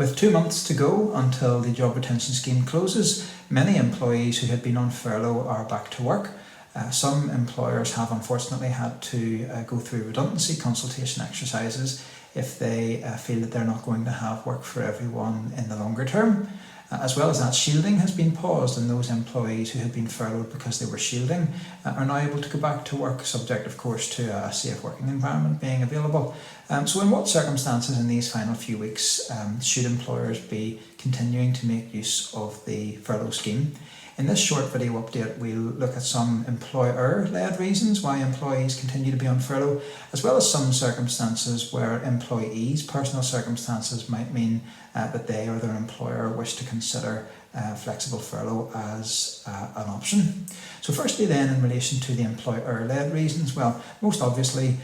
With 2 months to go until the job retention scheme closes, many employees who had been on furlough are back to work. Some employers have unfortunately had to go through redundancy consultation exercises if they feel that they're not going to have work for everyone in the longer term. As well as that, shielding has been paused, and those employees who had been furloughed because they were shielding are now able to go back to work, subject of course to a safe working environment being available. So in what circumstances in these final few weeks should employers be continuing to make use of the furlough scheme? In this short video update, we'll look at some employer-led reasons why employees continue to be on furlough, as well as some circumstances where employees' personal circumstances might mean that they or their employer wish to consider flexible furlough as an option. So firstly then, in relation to the employer-led reasons, well, most obviously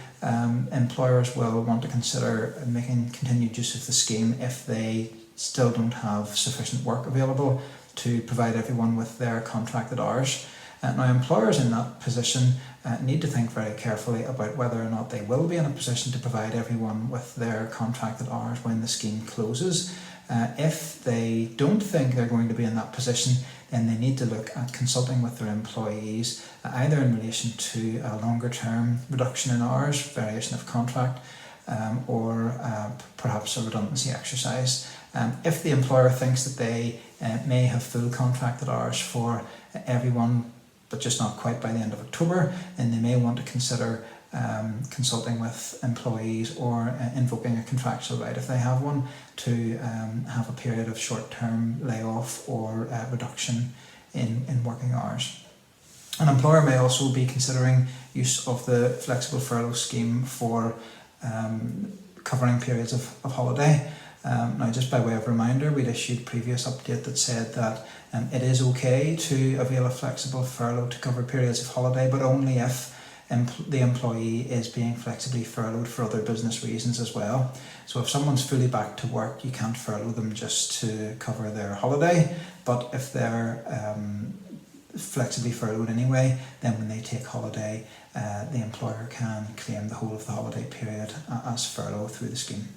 employers will want to consider making continued use of the scheme if they still don't have sufficient work available to provide everyone with their contracted hours. Now, employers in that position need to think very carefully about whether or not they will be in a position to provide everyone with their contracted hours when the scheme closes. If they don't think they're going to be in that position, then they need to look at consulting with their employees, either in relation to a longer term reduction in hours, variation of contract, or perhaps a redundancy exercise. If the employer thinks that they may have full contracted hours for everyone, but just not quite by the end of October, then they may want to consider consulting with employees or invoking a contractual right, if they have one, to have a period of short-term layoff or reduction in working hours. An employer may also be considering use of the flexible furlough scheme for covering periods of holiday. Now, just by way of reminder, we'd issued a previous update that said that it is okay to avail a flexible furlough to cover periods of holiday, but only if the employee is being flexibly furloughed for other business reasons as well. So if someone's fully back to work, you can't furlough them just to cover their holiday, but if they're flexibly furloughed anyway, then when they take holiday, the employer can claim the whole of the holiday period as furlough through the scheme.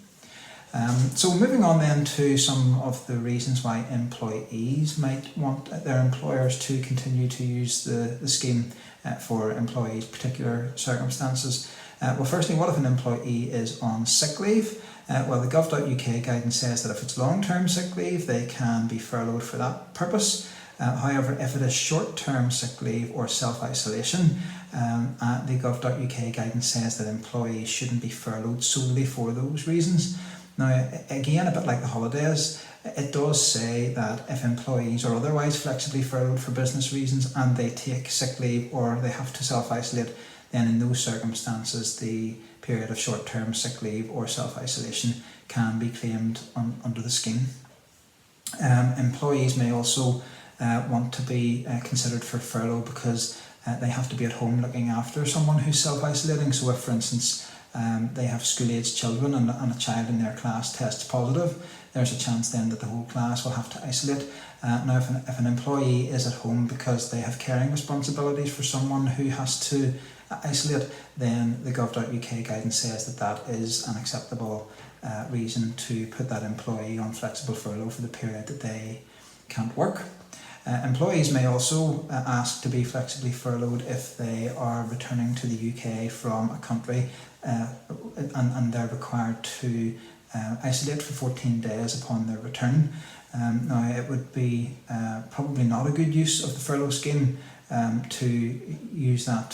So moving on then to some of the reasons why employees might want their employers to continue to use the scheme for employees' particular circumstances. Well, firstly, what if an employee is on sick leave? Well, the gov.uk guidance says that if it's long-term sick leave, they can be furloughed for that purpose. However, if it is short-term sick leave or self-isolation, the gov.uk guidance says that employees shouldn't be furloughed solely for those reasons. Now, again, a bit like the holidays, it does say that if employees are otherwise flexibly furloughed for business reasons and they take sick leave or they have to self-isolate, then in those circumstances the period of short-term sick leave or self-isolation can be claimed under the scheme. Employees may also want to be considered for furlough because they have to be at home looking after someone who's self-isolating. So if, for instance, they have school-aged children and a child in their class tests positive, there's a chance then that the whole class will have to isolate. Now, if an employee is at home because they have caring responsibilities for someone who has to isolate, then the gov.uk guidance says that that is an acceptable reason to put that employee on flexible furlough for the period that they can't work. Employees may also ask to be flexibly furloughed if they are returning to the UK from a country and they're required to isolate for 14 days upon their return. Now, it would be probably not a good use of the furlough scheme to use that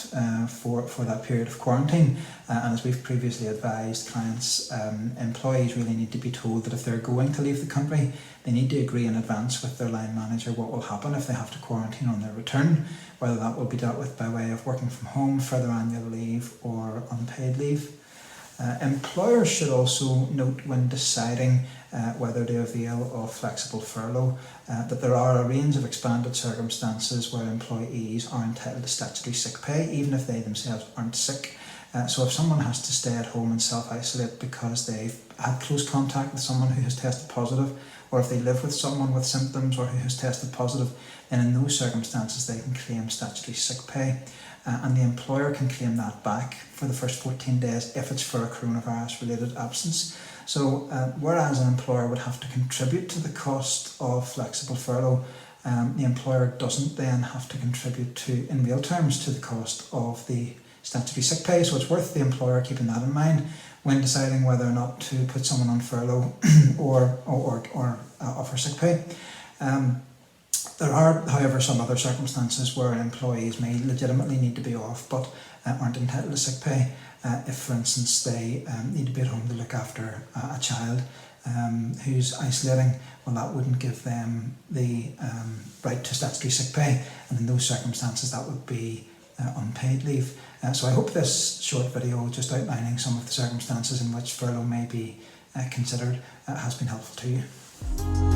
for that period of quarantine, and as we've previously advised clients, employees really need to be told that if they're going to leave the country, they need to agree in advance with their line manager what will happen if they have to quarantine on their return, whether that will be dealt with by way of working from home, further annual leave or unpaid leave. Employers should also note when deciding whether to avail of flexible furlough that there are a range of expanded circumstances where employees are entitled to statutory sick pay even if they themselves aren't sick. So if someone has to stay at home and self-isolate because they've had close contact with someone who has tested positive, or if they live with someone with symptoms or who has tested positive, then in those circumstances they can claim statutory sick pay. and the employer can claim that back for the first 14 days if it's for a coronavirus related absence. So whereas an employer would have to contribute to the cost of flexible furlough, the employer doesn't then have to contribute to, in real terms, to the cost of the statutory sick pay. So it's worth the employer keeping that in mind when deciding whether or not to put someone on furlough or offer sick pay. There are, however, some other circumstances where employees may legitimately need to be off but aren't entitled to sick pay. If, for instance, they need to be at home to look after a child who's isolating, well, that wouldn't give them the right to statutory sick pay, and in those circumstances that would be unpaid leave. So I hope this short video, just outlining some of the circumstances in which furlough may be considered, has been helpful to you.